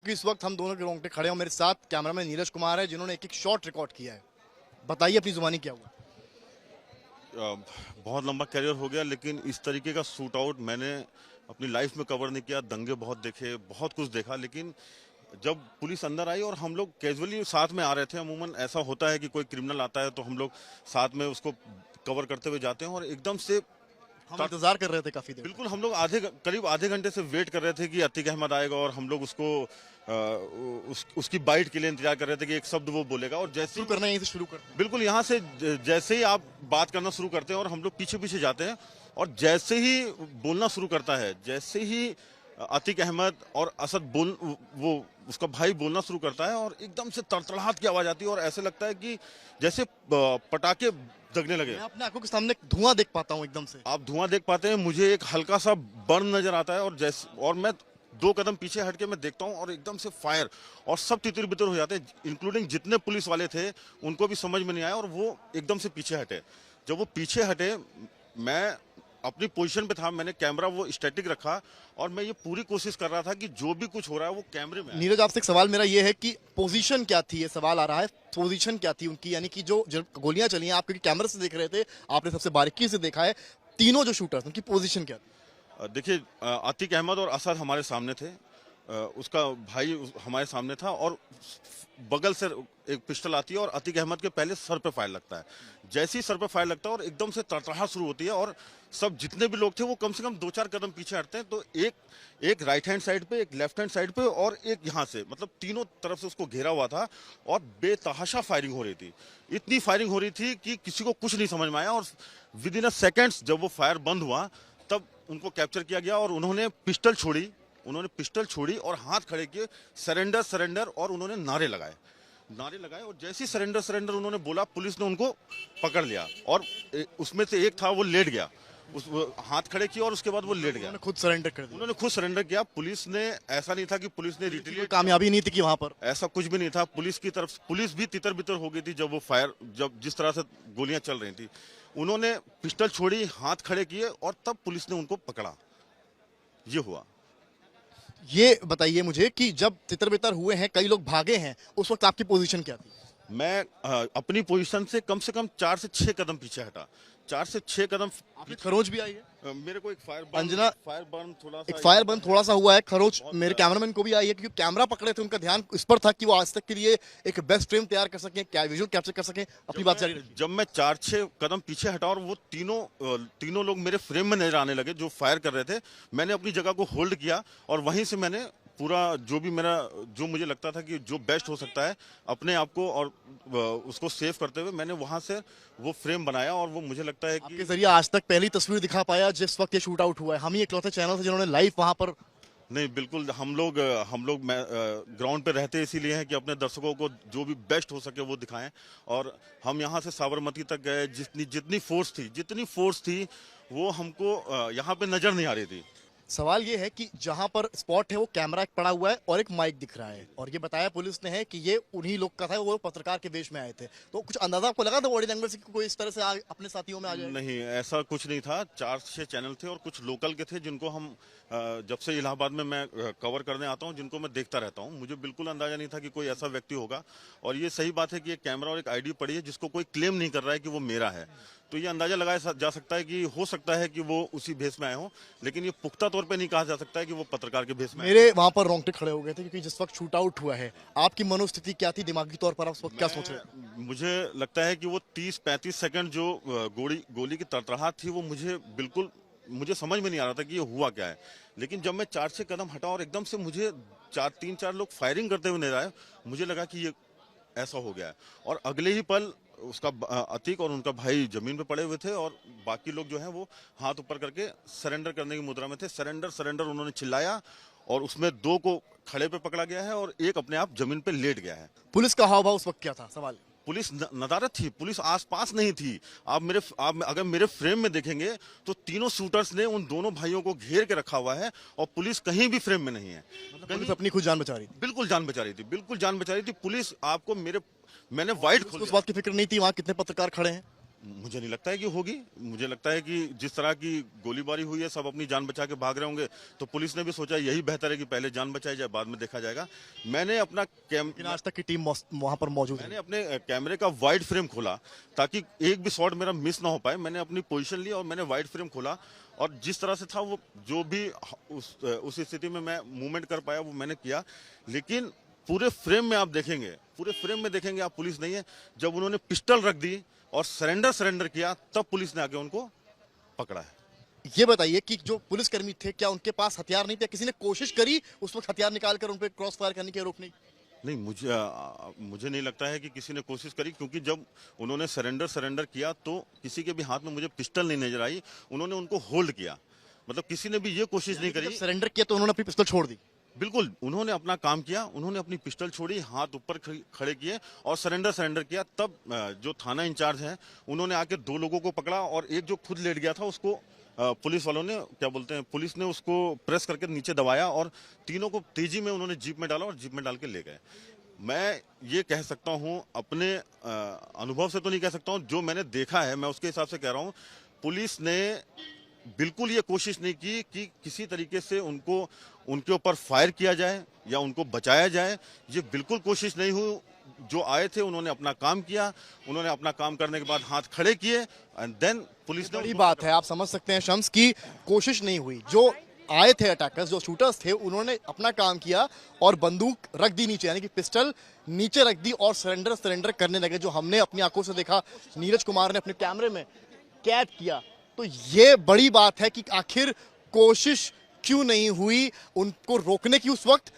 कि इस वक्त हम दोनों के रोंगटे खड़े हैं और मेरे साथ कैमरामैन नीरज कुमार है जिन्होंने एक एक शॉट रिकॉर्ड किया है। बताइए अपनी जुबानी क्या हुआ। बहुत लंबा करियर हो गया, लेकिन इस तरीके का शूट आउट मैंने अपनी लाइफ में कवर नहीं किया। दंगे बहुत देखे, बहुत कुछ देखा, लेकिन जब पुलिस अंदर आई और हम लोग कैजुअली साथ में आ रहे थे। अमूमन ऐसा होता है कि कोई क्रिमिनल आता है तो हम लोग साथ में उसको कवर करते हुए जाते हैं, और एकदम से हम इंतजार कर रहे थे काफी देर बिल्कुल हम लोग करीब आधे घंटे से वेट कर रहे थे कि अतीक अहमद आएगा, और हम लोग उसको उसकी बाइट के लिए इंतजार कर रहे थे कि एक शब्द वो बोलेगा। और जैसे शुरू करना, यहीं से शुरू करते हैं। बिल्कुल यहाँ से जैसे ही आप बात करना शुरू करते हैं और हम लोग पीछे पीछे जाते हैं, और जैसे ही बोलना शुरू करता है, जैसे ही अतीक अहमद और असद वो उसका भाई बोलना शुरू करता है, और एकदम से तड़तड़ाहट की आवाज आती है, और ऐसे लगता है कि जैसे पटाखे दगने लगे। मैं अपने आंखों के सामने धुआं देख पाता हूँ एकदम से। आप धुआं देख पाते हैं, मुझे एक हल्का सा बर्न नजर आता है, और मैं 2 कदम पीछे हट के मैं देखता हूं, और एकदम से फायर, और सब तितर बितर हो जाते हैं, इंक्लूडिंग जितने पुलिस वाले थे उनको भी समझ में नहीं आया, और वो एकदम से पीछे हटे। जब वो पीछे हटे, मैं अपनी पोजीशन पे था, मैंने कैमरा वो स्टैटिक रखा, और मैं ये पूरी कोशिश कर रहा था कि जो भी कुछ हो रहा है वो कैमरे में आए। नीरज, आपसे एक सवाल मेरा ये है कि पोजीशन क्या थी, ये सवाल आ रहा है। पोजीशन क्या थी उनकी, यानी कि जो गोलियां चली हैं, आप क्योंकि कैमरे से देख रहे थे, आपने सबसे बारीकी से देखा है, तीनों जो शूटर्स उनकी पोजीशन क्या थी? देखिए, अतीक अहमद और असद हमारे सामने थे, उसका भाई हमारे सामने था, और बगल से एक पिस्टल आती है और अतीक अहमद के पहले सर पे फायर लगता है। जैसे ही सर पे फायर लगता है और एकदम से तड़तड़ाहट शुरू होती है, और सब जितने भी लोग थे वो कम से कम 2-4 कदम पीछे हटते हैं, तो एक राइट हैंड साइड पे, एक लेफ्ट हैंड साइड पे, और एक यहाँ से, मतलब तीनों तरफ से उसको घेरा हुआ था, और बेतहाशा फायरिंग हो रही थी। इतनी फायरिंग हो रही थी कि किसी को कुछ नहीं समझ में आया, और विद इन अ सेकेंड्स जब वो फायर बंद हुआ तब उनको कैप्चर किया गया, और उन्होंने पिस्टल छोड़ी और हाथ खड़े किए, सरेंडर सरेंडर, और उन्होंने नारे लगाए, और जैसे ही सरेंडर सरेंडर उन्होंने बोला, पुलिस ने उनको पकड़ लिया, और उसमें से एक था वो लेट गया, वो हाथ खड़े किए, और उसके बाद वो लेट गया। उन्होंने खुद सरेंडर कर दिया। उन्होंने खुद सरेंडर किया। पुलिस ने, ऐसा नहीं था कि पुलिस ने रिटेलिएट, कामयाबी नहीं थी कि वहां पर ऐसा कुछ भी नहीं था। पुलिस की तरफ, पुलिस भी तितर बितर हो गई थी जब जिस तरह से गोलियां चल रही थी। उन्होंने पिस्टल छोड़ी, हाथ खड़े किए, और तब पुलिस ने उनको पकड़ा। ये हुआ। ये बताइए मुझे कि जब तितर बितर हुए हैं, कई लोग भागे हैं, उस वक्त आपकी पोजीशन क्या थी? मैं अपनी पोजीशन से कम 4 से 6 कदम पीछे हटा। 4 से 6 कदम। आपकी खरोच भी आई है? मेरे को एक फायर बर्न थोड़ा सा, एक फायर बर्न थोड़ा सा हुआ है, खरोच मेरे कैमरामैन को भी आई है, क्योंकि कैमरा पकड़े थे, उनका ध्यान इस पर था कि वो आज तक के लिए एक बेस्ट फ्रेम तैयार कर सकें, क्या विजुअल कैप्चर कर सकें। अपनी बात जारी रखिए। जब मैं 4-6 कदम पीछे हटा और वो तीनों लोग मेरे फ्रेम में नजर आने लगे जो फायर कर रहे थे, मैंने अपनी जगह को होल्ड किया, और वहीं से मैंने पूरा जो मुझे लगता था कि जो बेस्ट हो सकता है अपने आप को, और उसको सेव करते हुए मैंने वहां से वो फ्रेम बनाया, और वो मुझे लगता है कि आपके जरिए आज तक पहली तस्वीर दिखा पाया जिस वक्त ये शूट आउट हुआ है। हम ही इकलौते चैनल थे जिन्होंने लाइव वहां पर। नहीं, बिल्कुल हम लोग ग्राउंड पे रहते इसीलिए हैं कि अपने दर्शकों को जो भी बेस्ट हो सके वो दिखाएं, और हम यहाँ से साबरमती तक गए, जितनी फोर्स थी वो हमको यहाँ पे नजर नहीं आ रही थी। सवाल ये है कि जहां पर स्पॉट है वो कैमरा पड़ा हुआ है और एक माइक दिख रहा है, और ये बताया पुलिस ने है कि ये उन्हीं लोग का था, वो पत्रकार के वेश में आए थे। तो कुछ अंदाजा आपको लगा था बॉडी लैंग्वेज से कि कोई इस तरह से अपने साथियों में आ जाए? नहीं, ऐसा कुछ नहीं था। 4-6 चैनल थे और कुछ लोकल के थे जिनको हम जब से इलाहाबाद में मैं कवर करने आता हूं, जिनको मैं देखता रहता हूं। मुझे बिल्कुल अंदाजा नहीं था कि कोई ऐसा व्यक्ति होगा, और ये सही बात है कि एक कैमरा और एक आईडी पड़ी है जिसको कोई क्लेम नहीं कर रहा है कि वो मेरा है, तो ये अंदाजा लगाया जा सकता है कि हो सकता है कि वो उसी भेष में आए हों, लेकिन ये पुख्ता तौर पे नहीं कहा जा सकता है कि वो पत्रकार के भेष में। मेरे वहां पर रोंगटे खड़े हो गए थे, क्योंकि जिस वक्त शूट आउट हुआ है, आपकी मनोस्थिति क्या थी दिमागी तौर पर? आप उस वक्त क्या सोच रहे थे? मुझे लगता है कि वो 30-35 सेकंड जो गोली की तड़तड़ाहट थी, वो मुझे समझ में नहीं आ रहा था कि ये हुआ क्या है। लेकिन जब मैं 4-6 कदम हटा और एकदम से मुझे 3-4 लोग फायरिंग करते हुए नजर आए, मुझे लगा कि ये ऐसा हो गया है, और अगले ही पल उसका अतीक और उनका भाई जमीन पे पड़े हुए थे, और बाकी लोग जो हैं वो हाथ ऊपर करके सरेंडर करने की मुद्रा में थे। सरेंडर सरेंडर उन्होंने चिल्लाया, और उसमें 2 को खड़े पे पकड़ा गया है, और एक अपने आप जमीन पे लेट गया है। पुलिस का हाव भाव उस वक्त क्या था? सवाल। पुलिस नदारत थी, पुलिस आसपास नहीं थी। आप अगर मेरे फ्रेम में देखेंगे तो तीनों शूटर्स ने उन दोनों भाइयों को घेर के रखा हुआ है, और पुलिस कहीं भी फ्रेम में नहीं है। पुलिस अपनी खुद जान बचा रही थी? बिल्कुल जान बचा रही थी, बिल्कुल जान बचा रही थी पुलिस। आपको मैंने वाइट उस बात की फिक्र नहीं थी वहां कितने पत्रकार खड़े हैं? मुझे नहीं लगता है कि होगी। मुझे लगता है कि जिस तरह की गोलीबारी हुई है, सब अपनी जान बचा के भाग रहे होंगे, तो पुलिस ने भी सोचा यही बेहतर है कि पहले जान बचाई जाए, बाद में देखा जाएगा। मैंने अपना लेकिन आज तक की टीम वहां पर मौजूद है। मैंने अपने कैमरे का वाइड फ्रेम खोला ताकि एक भी शॉट मेरा मिस ना हो पाए। मैंने अपनी पोजीशन ली और मैंने वाइड फ्रेम खोला, और जिस तरह से था वो जो भी उस स्थिति में मैं मूवमेंट कर पाया वो मैंने किया। लेकिन पूरे फ्रेम में आप देखेंगे, पूरे फ्रेम में देखेंगे आप, पुलिस नहीं है। जब उन्होंने पिस्टल रख दी और सरेंडर किया, तब पुलिस ने आके उनको पकड़ा है। ये बताइए कि जो पुलिसकर्मी थे, क्या उनके पास हथियार नहीं थे? किसी ने कोशिश करी उस वक्त हथियार निकालकर उन पर क्रॉस फायर करने की, रोकने की? नहीं, मुझे नहीं लगता है कि किसी ने कोशिश करी, क्योंकि जब उन्होंने सरेंडर किया तो किसी के भी हाथ में मुझे पिस्टल नहीं नजर आई। उन्होंने उनको होल्ड किया, मतलब किसी ने भी ये कोशिश नहीं करी। जब सरेंडर किया तो उन्होंने अपनी पिस्तौल छोड़ दी? बिल्कुल, उन्होंने अपना काम किया, उन्होंने अपनी पिस्टल छोड़ी, हाथ ऊपर खड़े किए और सरेंडर किया। तब जो थाना इंचार्ज हैं उन्होंने आके 2 लोगों को पकड़ा, और एक जो खुद लेट गया था उसको पुलिस वालों ने, क्या बोलते हैं, पुलिस ने उसको प्रेस करके नीचे दबाया, और तीनों को तेजी में उन्होंने जीप में डाला और जीप में डाल के ले गए। मैं ये कह सकता हूँ, अपने अनुभव से तो नहीं कह सकता हूँ, जो मैंने देखा है मैं उसके हिसाब से कह रहा हूँ। पुलिस ने बिल्कुल ये कोशिश नहीं की कि किसी तरीके से उनके ऊपर फायर किया जाए या उनको बचाया जाए। ये बिल्कुल कोशिश नहीं हुई। जो आए थे उन्होंने अपना काम किया, उन्होंने अपना काम करने के बाद हाथ खड़े किए, एंड देन पुलिस ने। बड़ी बात है, आप समझ सकते हैं शम्स की कोशिश नहीं हुई। जो आए थे अटैकर्स, जो शूटर्स थे, उन्होंने अपना काम किया और बंदूक रख दी नीचे, यानी कि पिस्टल नीचे रख दी और सरेंडर करने लगे। जो हमने अपनी आंखों से देखा, नीरज कुमार ने अपने कैमरे में कैद किया। तो ये बड़ी बात है कि आखिर कोशिश क्यों नहीं हुई उनको रोकने की उस वक्त।